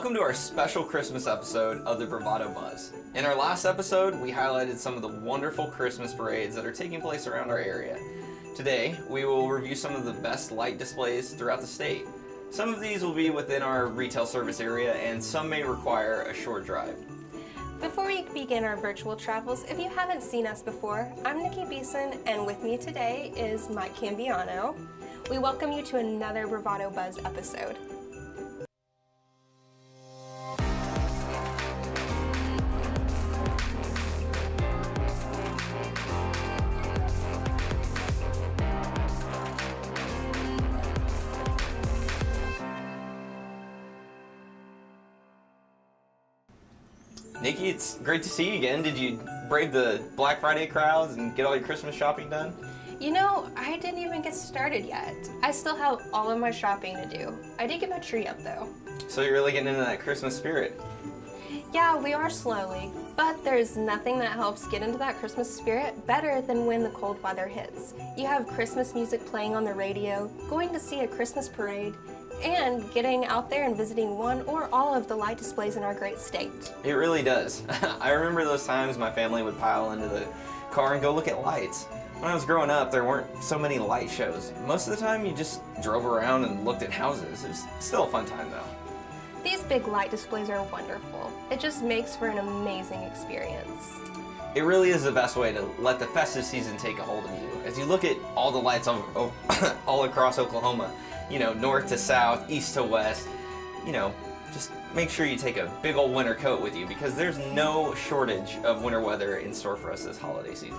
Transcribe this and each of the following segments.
Welcome to our special Christmas episode of the Bravado Buzz. In our last episode, we highlighted some of the wonderful Christmas parades that are taking place around our area. Today, we will review some of the best light displays throughout the state. Some of these will be within our retail service area, and some may require a short drive. Before we begin our virtual travels, if you haven't seen us before, I'm Nikki Beeson, and with me today is Mike Cambiano. We welcome you to another Bravado Buzz episode. Nikki, it's great to see you again. Did you brave the Black Friday crowds and get all your Christmas shopping done? You know, I didn't even get started yet. I still have all of my shopping to do. I did get my tree up though. So you're really getting into that Christmas spirit. Yeah, we are slowly, but there's nothing that helps get into that Christmas spirit better than when the cold weather hits. You have Christmas music playing on the radio, going to see a Christmas parade, and getting out there and visiting one or all of the light displays in our great state. It really does. I remember those times my family would pile into the car and go look at lights. When I was growing up, there weren't so many light shows. Most of the time, you just drove around and looked at houses. It was still a fun time, though. These big light displays are wonderful. It just makes for an amazing experience. It really is the best way to let the festive season take a hold of you. As you look at all the lights all across Oklahoma, you know, north to south, east to west, you know, just make sure you take a big old winter coat with you because there's no shortage of winter weather in store for us this holiday season.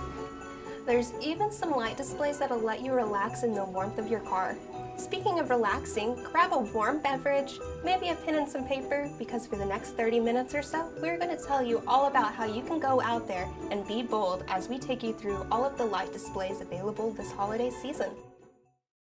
There's even some light displays that'll let you relax in the warmth of your car. Speaking of relaxing, grab a warm beverage, maybe a pen and some paper, because for the next 30 minutes or so, we're going to tell you all about how you can go out there and be bold as we take you through all of the light displays available this holiday season.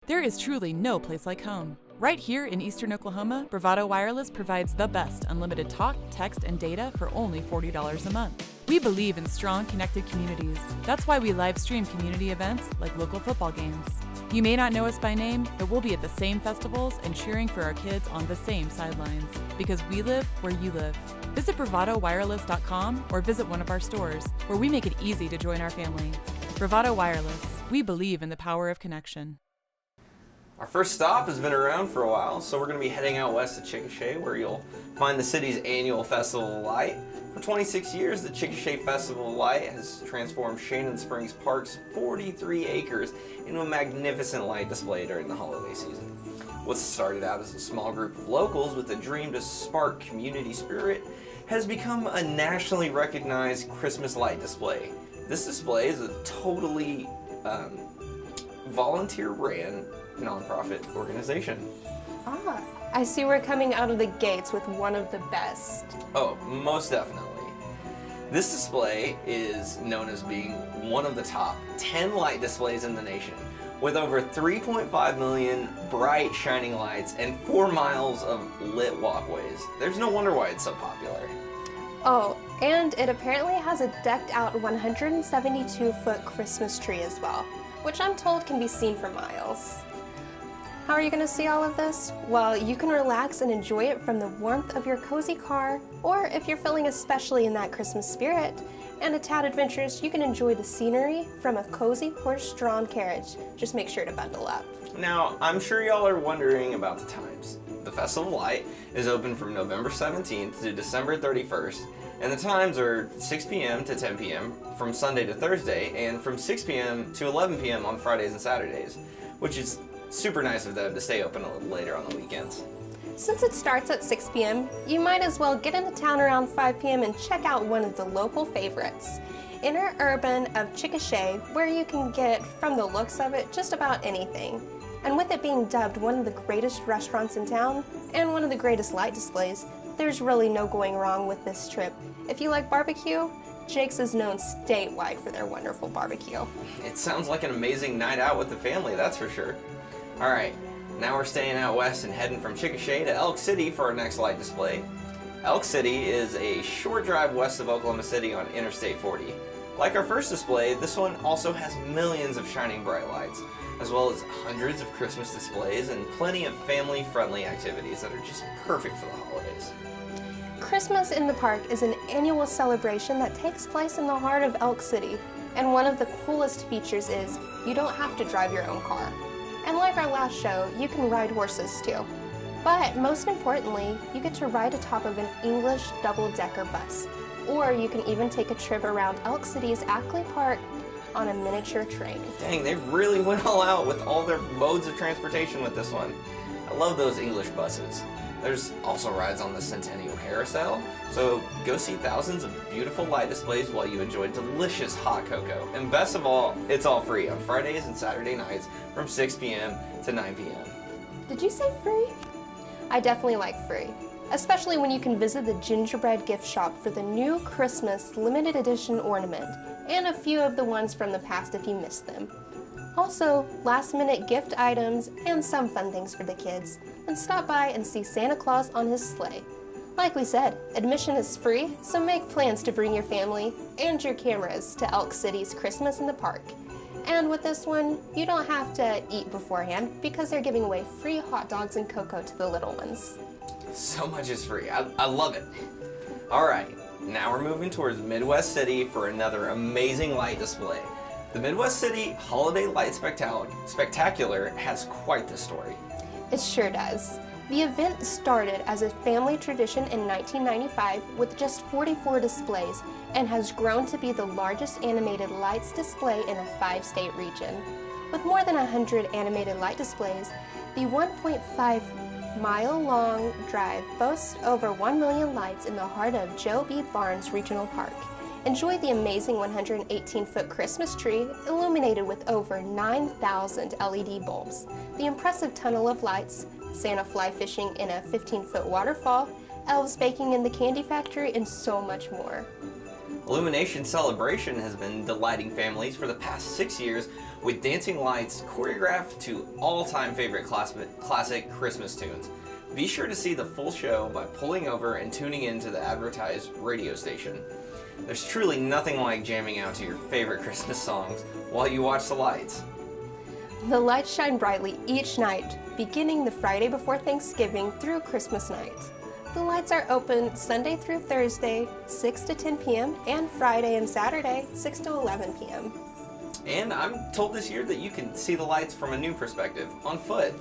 There is truly no place like home. Right here in Eastern Oklahoma, Bravado Wireless provides the best unlimited talk, text, and data for only $40 a month. We believe in strong, connected communities. That's why we live stream community events like local football games. You may not know us by name, but we'll be at the same festivals and cheering for our kids on the same sidelines, because we live where you live. Visit bravadowireless.com or visit one of our stores, where we make it easy to join our family. Bravado Wireless. We believe in the power of connection. Our first stop has been around for a while, so we're going to be heading out west to Chickasha, where you'll find the city's annual Festival of Light. For 26 years, the Chickasha Festival of Light has transformed Shannon Springs Park's 43 acres into a magnificent light display during the holiday season. What started out as a small group of locals with a dream to spark community spirit has become a nationally recognized Christmas light display. This display is a totally volunteer-ran nonprofit organization. Ah, I see we're coming out of the gates with one of the best. Oh, most definitely. This display is known as being one of the top 10 light displays in the nation, with over 3.5 million bright shining lights and 4 miles of lit walkways. There's no wonder why it's so popular. Oh, and it apparently has a decked out 172-foot Christmas tree as well, which I'm told can be seen for miles. How are you going to see all of this? Well, you can relax and enjoy it from the warmth of your cozy car, or if you're feeling especially in that Christmas spirit and a tad adventurous, you can enjoy the scenery from a cozy horse-drawn carriage. Just make sure to bundle up. Now, I'm sure y'all are wondering about the times. The Festival of Light is open from November 17th to December 31st, and the times are 6 p.m. to 10 p.m. from Sunday to Thursday, and from 6 p.m. to 11 p.m. on Fridays and Saturdays, which is super nice of them to stay open a little later on the weekends. Since it starts at 6 p.m., you might as well get into town around 5 p.m. and check out one of the local favorites, Interurban of Chickasha, where you can get, from the looks of it, just about anything. And with it being dubbed one of the greatest restaurants in town and one of the greatest light displays, there's really no going wrong with this trip. If you like barbecue, Jake's is known statewide for their wonderful barbecue. It sounds like an amazing night out with the family, that's for sure. Alright, now we're staying out west and heading from Chickasha to Elk City for our next light display. Elk City is a short drive west of Oklahoma City on Interstate 40. Like our first display, this one also has millions of shining bright lights, as well as hundreds of Christmas displays and plenty of family-friendly activities that are just perfect for the holidays. Christmas in the Park is an annual celebration that takes place in the heart of Elk City, and one of the coolest features is you don't have to drive your own car. And like our last show, you can ride horses too. But most importantly, you get to ride atop of an English double-decker bus, or you can even take a trip around Elk City's Ackley Park on a miniature train. Dang, they really went all out with all their modes of transportation with this one. I love those English buses. There's also rides on the Centennial Carousel, so go see thousands of beautiful light displays while you enjoy delicious hot cocoa. And best of all, it's all free on Fridays and Saturday nights from 6 p.m. to 9 p.m. Did you say free? I definitely like free, especially when you can visit the gingerbread gift shop for the new Christmas limited edition ornament, and a few of the ones from the past if you missed them. Also, last-minute gift items and some fun things for the kids. And stop by and see Santa Claus on his sleigh. Like we said, admission is free, so make plans to bring your family and your cameras to Elk City's Christmas in the Park. And with this one, you don't have to eat beforehand because they're giving away free hot dogs and cocoa to the little ones. So much is free. I love it. All right, now we're moving towards Midwest City for another amazing light display. The Midwest City Holiday Light Spectacular has quite the story. It sure does. The event started as a family tradition in 1995 with just 44 displays and has grown to be the largest animated lights display in a 5-state region. With more than 100 animated light displays, the 1.5-mile-long drive boasts over 1 million lights in the heart of Joe B. Barnes Regional Park. Enjoy the amazing 118-foot Christmas tree illuminated with over 9,000 LED bulbs, the impressive tunnel of lights, Santa fly fishing in a 15-foot waterfall, elves baking in the candy factory, and so much more. Illumination Celebration has been delighting families for the past 6 years with dancing lights choreographed to all-time favorite classic Christmas tunes. Be sure to see the full show by pulling over and tuning in to the advertised radio station. There's truly nothing like jamming out to your favorite Christmas songs while you watch the lights. The lights shine brightly each night, beginning the Friday before Thanksgiving through Christmas night. The lights are open Sunday through Thursday, 6 to 10 p.m., and Friday and Saturday, 6 to 11 p.m. And I'm told this year that you can see the lights from a new perspective, on foot,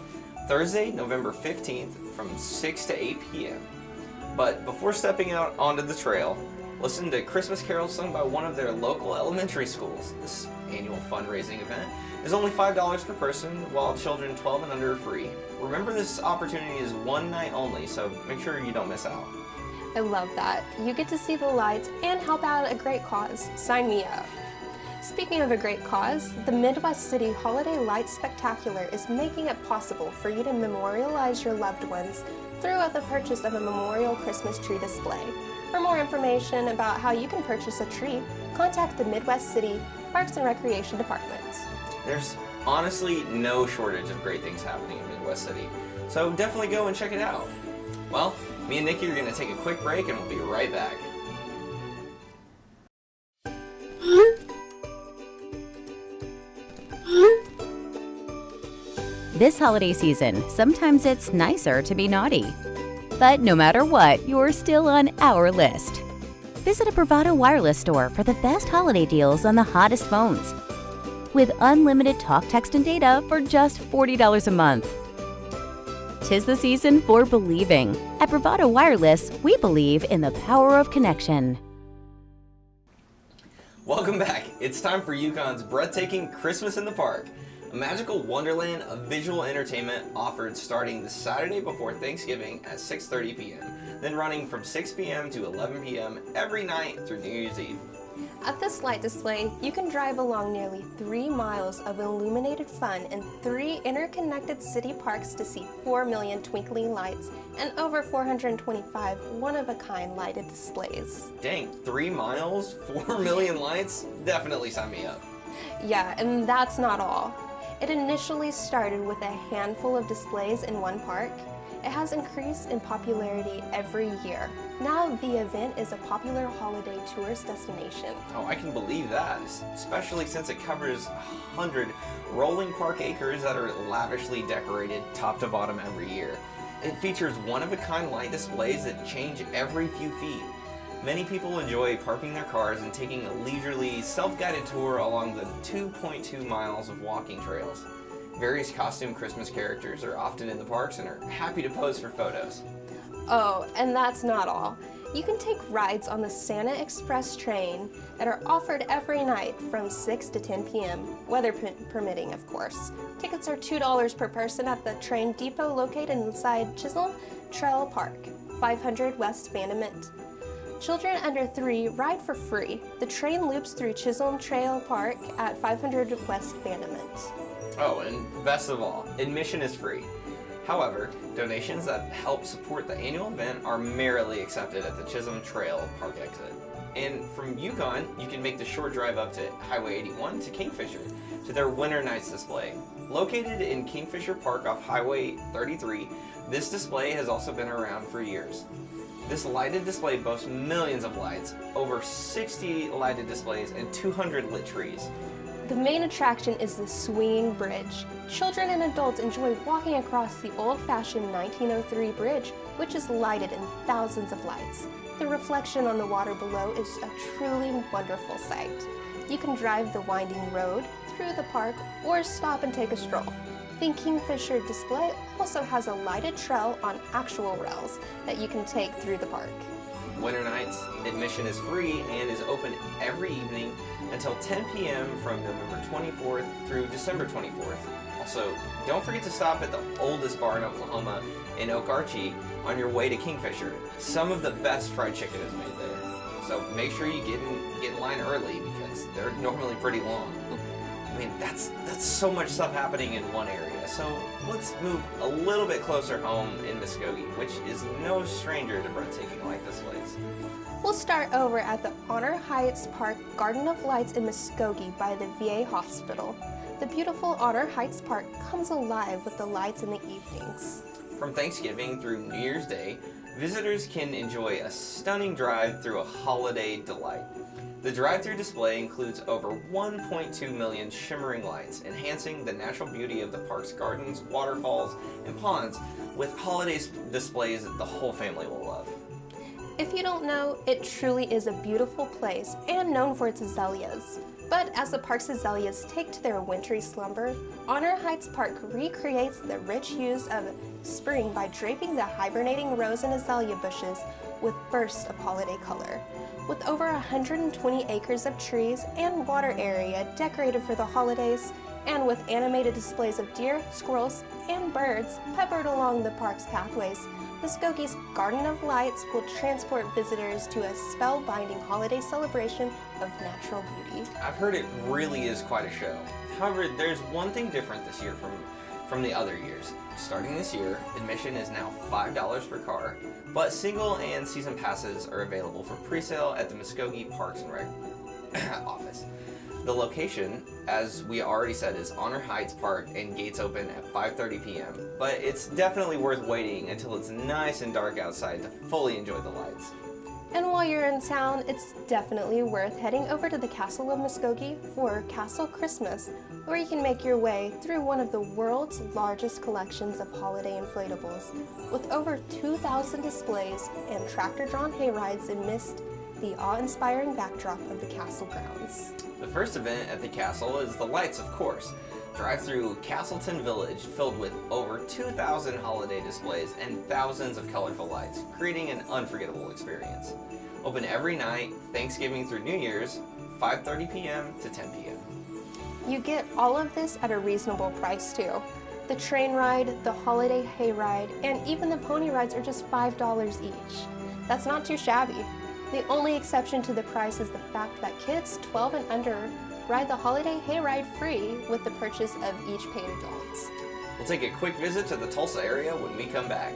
Thursday, November 15th from 6 to 8 p.m. But before stepping out onto the trail, listen to Christmas carols sung by one of their local elementary schools. This annual fundraising event is only $5 per person, while children 12 and under are free. Remember, this opportunity is one night only, so make sure you don't miss out. I love that. You get to see the lights and help out a great cause. Sign me up. Speaking of a great cause, the Midwest City Holiday Lights Spectacular is making it possible for you to memorialize your loved ones through the purchase of a memorial Christmas tree display. For more information about how you can purchase a tree, contact the Midwest City Parks and Recreation Department. There's honestly no shortage of great things happening in Midwest City, so definitely go and check it out. Well, me and Nikki are going to take a quick break and we'll be right back. This holiday season, sometimes it's nicer to be naughty. But no matter what, you're still on our list. Visit a Bravado wireless store for the best holiday deals on the hottest phones. With unlimited talk, text, and data for just $40 a month. 'Tis the season for believing. At Bravado Wireless, we believe in the power of connection. Welcome back. It's time for UConn's breathtaking Christmas in the Park, a magical wonderland of visual entertainment offered starting the Saturday before Thanksgiving at 6:30 p.m., then running from 6 p.m. to 11 p.m. every night through New Year's Eve. At this light display, you can drive along nearly 3 miles of illuminated fun in 3 interconnected city parks to see 4 million twinkling lights and over 425 one-of-a-kind lighted displays. Dang, 3 miles, 4 million lights? Definitely sign me up. Yeah, and that's not all. It initially started with a handful of displays in one park, It has increased in popularity every year. Now the event is a popular holiday tourist destination. Oh, I can believe that, especially since it covers 100 rolling park acres that are lavishly decorated top to bottom every year. It features one-of-a-kind light displays that change every few feet. Many people enjoy parking their cars and taking a leisurely, self-guided tour along the 2.2 miles of walking trails. Various costume Christmas characters are often in the parks and are happy to pose for photos. Oh, and that's not all. You can take rides on the Santa Express train that are offered every night from 6 to 10 p.m., weather permitting, of course. Tickets are $2 per person at the train depot located inside Chisholm Trail Park, 500 West Bandamint. Children under 3 ride for free. The train loops through Chisholm Trail Park at 500 West Bandamint. Oh, and best of all, admission is free. However, donations that help support the annual event are merely accepted at the Chisholm Trail Park exit. And from Yukon, you can make the short drive up to Highway 81 to Kingfisher to their Winter Nights display. Located in Kingfisher Park off Highway 33, this display has also been around for years. This lighted display boasts millions of lights, over 60 lighted displays, and 200 lit trees. The main attraction is the swinging bridge. Children and adults enjoy walking across the old-fashioned 1903 bridge, which is lighted in thousands of lights. The reflection on the water below is a truly wonderful sight. You can drive the winding road through the park or stop and take a stroll. The Kingfisher display also has a lighted trail on actual rails that you can take through the park. Winter Nights, admission is free and is open every evening until 10 p.m. from November 24th through December 24th. Also, don't forget to stop at the oldest bar in Oklahoma in Oak Archie on your way to Kingfisher. Some of the best fried chicken is made there. So make sure you get in line early because they're normally pretty long. I mean, that's so much stuff happening in one area. So let's move a little bit closer home in Muskogee, which is no stranger to breathtaking light displays. We'll start over at the Honor Heights Park Garden of Lights in Muskogee by the VA Hospital. The beautiful Honor Heights Park comes alive with the lights in the evenings. From Thanksgiving through New Year's Day, visitors can enjoy a stunning drive through a holiday delight. The drive-through display includes over 1.2 million shimmering lights, enhancing the natural beauty of the park's gardens, waterfalls, and ponds with holiday displays that the whole family will love. If you don't know, it truly is a beautiful place and known for its azaleas. But as the park's azaleas take to their wintry slumber, Honor Heights Park recreates the rich hues of spring by draping the hibernating rose and azalea bushes with bursts of holiday color. With over 120 acres of trees and water area decorated for the holidays, and with animated displays of deer, squirrels, and birds peppered along the park's pathways, Muskogee's Garden of Lights will transport visitors to a spellbinding holiday celebration of natural beauty. I've heard it really is quite a show. However, there's one thing different this year from the other years. Starting this year, admission is now $5 per car, but single and season passes are available for pre-sale at the Muskogee Parks and Rec office. The location, as we already said, is Honor Heights Park and gates open at 5:30 p.m. But it's definitely worth waiting until it's nice and dark outside to fully enjoy the lights. And while you're in town, it's definitely worth heading over to the Castle of Muskogee for Castle Christmas, where you can make your way through one of the world's largest collections of holiday inflatables, with over 2,000 displays and tractor-drawn hayrides amidst the awe-inspiring backdrop of the castle grounds. The first event at the castle is the lights, of course. Drive through Castleton Village, filled with over 2,000 holiday displays and thousands of colorful lights, creating an unforgettable experience. Open every night, Thanksgiving through New Year's, 5:30 p.m. to 10 p.m. You get all of this at a reasonable price too. The train ride, the holiday hayride, and even the pony rides are just $5 each. That's not too shabby. The only exception to the price is the fact that kids 12 and under ride the holiday hayride free with the purchase of each paid adult. We'll take a quick visit to the Tulsa area when we come back.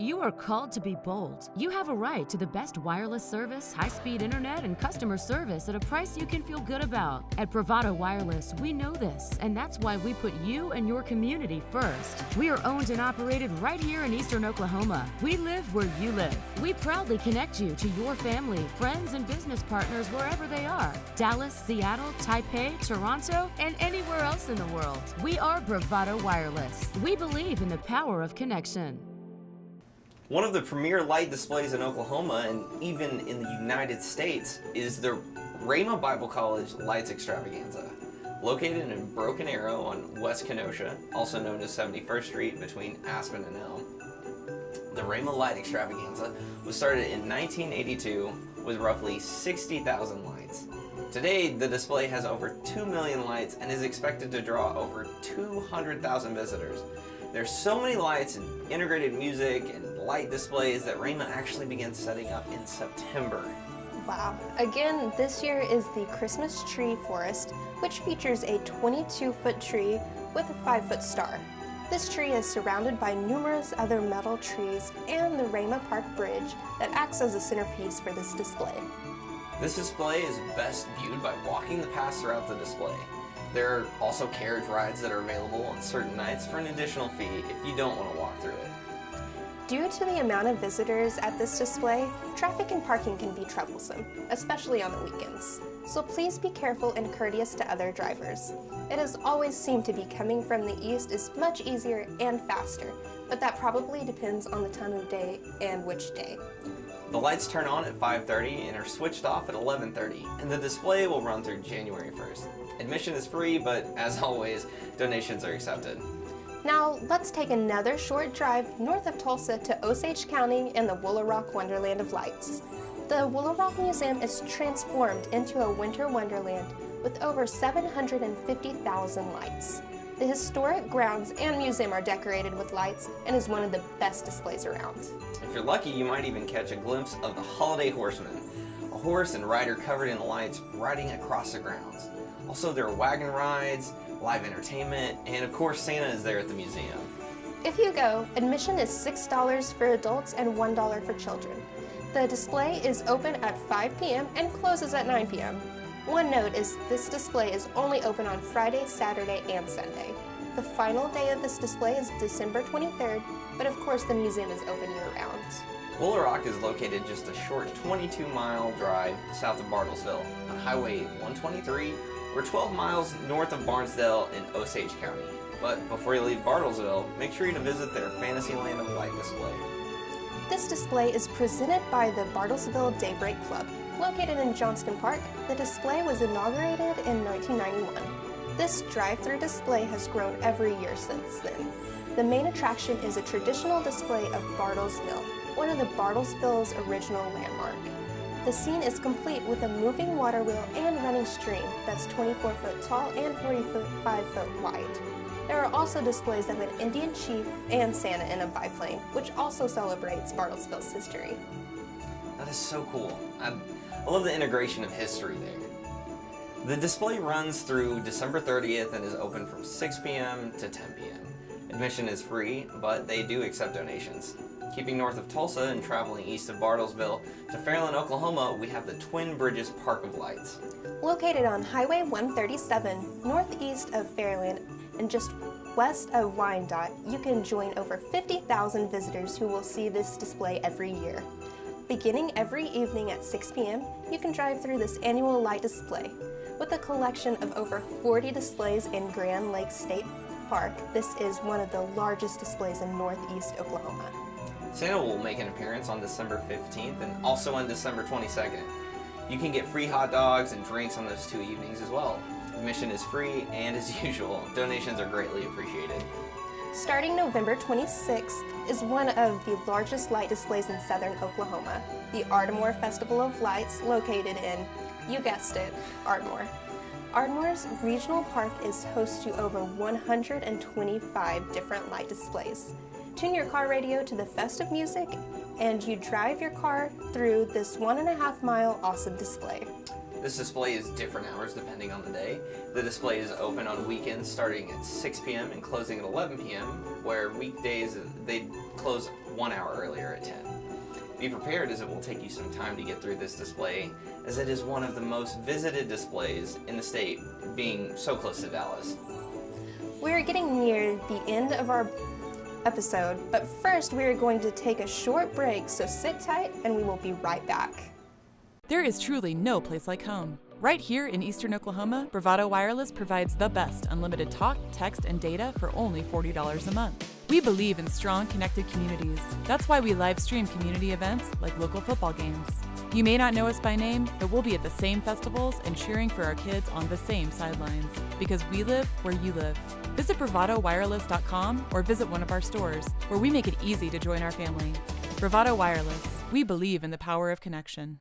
You are called to be bold. You have a right to the best wireless service, high-speed internet, and customer service at a price you can feel good about. At Bravado Wireless, we know this, and that's why we put you and your community first. We are owned and operated right here in Eastern Oklahoma. We live where you live. We proudly connect you to your family, friends, and business partners wherever they are. Dallas, Seattle, Taipei, Toronto, and anywhere else in the world. We are Bravado Wireless. We believe in the power of connection. One of the premier light displays in Oklahoma and even in the United States is the Rhema Bible College Lights Extravaganza. Located in Broken Arrow on West Kenosha, also known as 71st Street between Aspen and Elm. The Rhema Light Extravaganza was started in 1982 with roughly 60,000 lights. Today, the display has over 2 million lights and is expected to draw over 200,000 visitors. There's so many lights and integrated music and light displays that Rhema actually began setting up in September. Wow. Again, this year is the Christmas Tree Forest, which features a 22-foot tree with a 5-foot star. This tree is surrounded by numerous other metal trees and the Rhema Park Bridge that acts as a centerpiece for this display. This display is best viewed by walking the paths throughout the display. There are also carriage rides that are available on certain nights for an additional fee if you don't want to walk through it. Due to the amount of visitors at this display, traffic and parking can be troublesome, especially on the weekends. So please be careful and courteous to other drivers. It has always seemed to be coming from the east is much easier and faster, but that probably depends on the time of day and which day. The lights turn on at 5:30 and are switched off at 11:30, and the display will run through January 1st. Admission is free, but as always, donations are accepted. Now, let's take another short drive north of Tulsa to Osage County and the Willow Rock Wonderland of Lights. The Willow Rock Museum is transformed into a winter wonderland with over 750,000 lights. The historic grounds and museum are decorated with lights and is one of the best displays around. If you're lucky, you might even catch a glimpse of the Holiday Horseman, a horse and rider covered in lights riding across the grounds. Also, there are wagon rides, live entertainment, and of course Santa is there at the museum. If you go, admission is $6 for adults and $1 for children. The display is open at 5 p.m. and closes at 9 p.m. One note is this display is only open on Friday, Saturday, and Sunday. The final day of this display is December 23rd, but of course the museum is open year-round. Willow Rock is located just a short 22-mile drive south of Bartlesville on Highway 123. We're 12 miles north of Barnesdale in Osage County. But before you leave Bartlesville, make sure you visit their Fantasyland of Light display. This display is presented by the Bartlesville Daybreak Club. Located in Johnston Park, the display was inaugurated in 1991. This drive-through display has grown every year since then. The main attraction is a traditional display of Bartles Mill, one of the Bartlesville's original landmark. The scene is complete with a moving water wheel and running stream that's 24 foot tall and 45 foot wide. There are also displays of an Indian chief and Santa in a biplane, which also celebrates Bartlesville's history. That is so cool. I love the integration of history there. The display runs through December 30th and is open from 6 p.m. to 10 p.m. Admission is free, but they do accept donations. Keeping north of Tulsa and traveling east of Bartlesville to Fairland, Oklahoma, we have the Twin Bridges Park of Lights. Located on Highway 137, northeast of Fairland and just west of Wyandotte, you can join over 50,000 visitors who will see this display every year. Beginning every evening at 6 p.m., you can drive through this annual light display. With a collection of over 40 displays in Grand Lake State Park, this is one of the largest displays in northeast Oklahoma. Santa will make an appearance on December 15th and also on December 22nd. You can get free hot dogs and drinks on those 2 evenings as well. Admission is free, and as usual, donations are greatly appreciated. Starting November 26th is one of the largest light displays in southern Oklahoma, the Ardmore Festival of Lights, located in, you guessed it, Ardmore. Ardmore's regional park is host to over 125 different light displays. Tune your car radio to the festive music and you drive your car through this 1.5 mile awesome display. This display is different hours depending on the day. The display is open on weekends starting at 6 p.m. and closing at 11 p.m., where weekdays they close 1 hour earlier at 10. Be prepared, as it will take you some time to get through this display, as it is one of the most visited displays in the state, being so close to Dallas. We're getting near the end of our episode, but first we are going to take a short break, so sit tight and we will be right back. There is truly no place like home. Right here in Eastern Oklahoma, Bravado Wireless provides the best unlimited talk, text, and data for only $40 a month. We believe in strong, connected communities. That's why we live stream community events like local football games. You may not know us by name, but we'll be at the same festivals and cheering for our kids on the same sidelines, because we live where you live. Visit bravadowireless.com or visit one of our stores, where we make it easy to join our family. Bravado Wireless. We believe in the power of connection.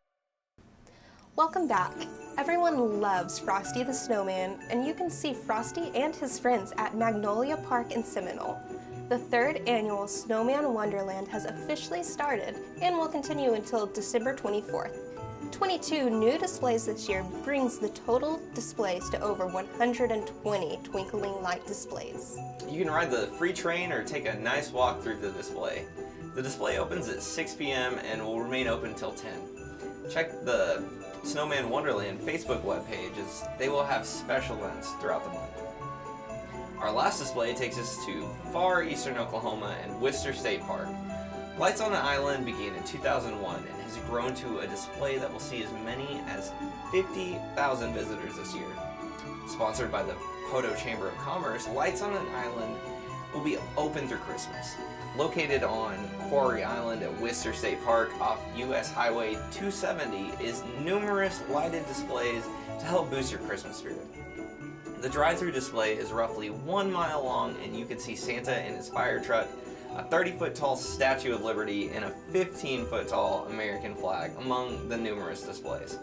Welcome back. Everyone loves Frosty the Snowman, and you can see Frosty and his friends at Magnolia Park in Seminole. The third annual Snowman Wonderland has officially started and will continue until December 24th. 22 new displays this year brings the total displays to over 120 twinkling light displays. You can ride the free train or take a nice walk through the display. The display opens at 6 p.m. and will remain open until 10. Check the Snowman Wonderland Facebook webpage, as they will have special events throughout the month. Our last display takes us to far eastern Oklahoma and Worcester State Park. Lights on the Island began in 2001 and has grown to a display that will see as many as 50,000 visitors this year. Sponsored by the Poteau Chamber of Commerce, Lights on an Island will be open through Christmas. Located on Quarry Island at Worcester State Park off US Highway 270 is numerous lighted displays to help boost your Christmas spirit. The drive-through display is roughly 1 mile long, and you can see Santa in his fire truck, a 30-foot tall Statue of Liberty, and a 15-foot tall American flag among the numerous displays.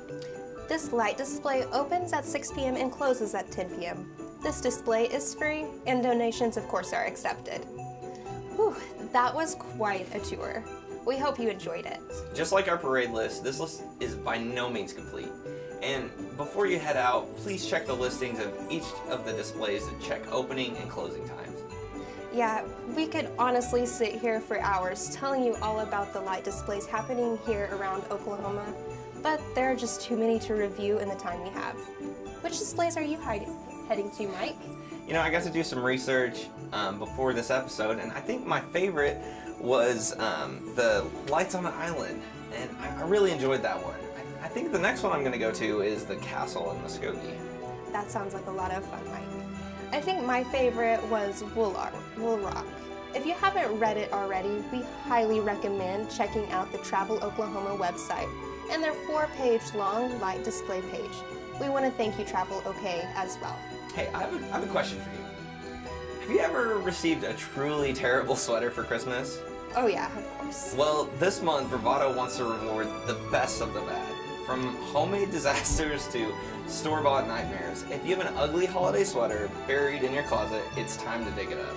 This light display opens at 6 p.m. and closes at 10 p.m. This display is free, and donations of course are accepted. Whew, that was quite a tour. We hope you enjoyed it. Just like our parade list, this list is by no means complete. And before you head out, please check the listings of each of the displays and check opening and closing times. Yeah, we could honestly sit here for hours telling you all about the light displays happening here around Oklahoma, but there are just too many to review in the time we have. Which displays are you heading to, Mike? You know, I got to do some research before this episode, and I think my favorite was the Lights on the Island, and I really enjoyed that one. I think the next one I'm going to go to is the Castle in Muskogee. That sounds like a lot of fun, Mike. I think my favorite was Wool Rock. If you haven't read it already, we highly recommend checking out the Travel Oklahoma website and their 4-page long light display page. We want to thank you, Travel OK, as well. Hey, I have a question for you. Have you ever received a truly terrible sweater for Christmas? Oh yeah, of course. Well, this month, Bravado wants to reward the best of the bad. From homemade disasters to store-bought nightmares, if you have an ugly holiday sweater buried in your closet, it's time to dig it up.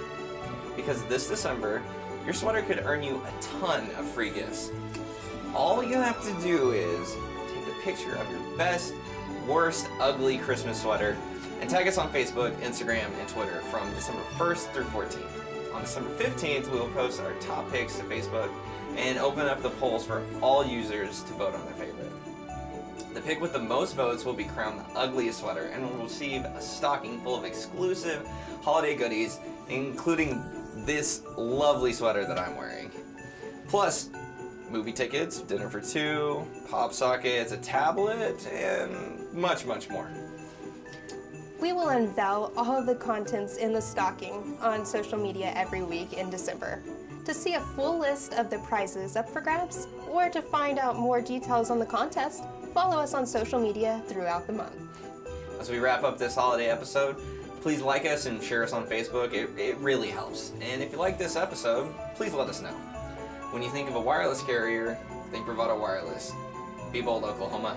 Because this December, your sweater could earn you a ton of free gifts. All you have to do is take a picture of your best, worst, ugly Christmas sweater and tag us on Facebook, Instagram, and Twitter from December 1st through 14th. On December 15th, we will post our top picks to Facebook and open up the polls for all users to vote on their favorite. The pick with the most votes will be crowned the ugliest sweater and will receive a stocking full of exclusive holiday goodies, including this lovely sweater that I'm wearing. Plus, movie tickets, dinner for two, pop sockets, a tablet, and much, much more. We will unveil all of the contents in the stocking on social media every week in December. To see a full list of the prizes up for grabs, or to find out more details on the contest, follow us on social media throughout the month. As we wrap up this holiday episode, please like us and share us on Facebook. It really helps. And if you like this episode, please let us know. When you think of a wireless carrier, think Bravado Wireless. Be bold, Oklahoma.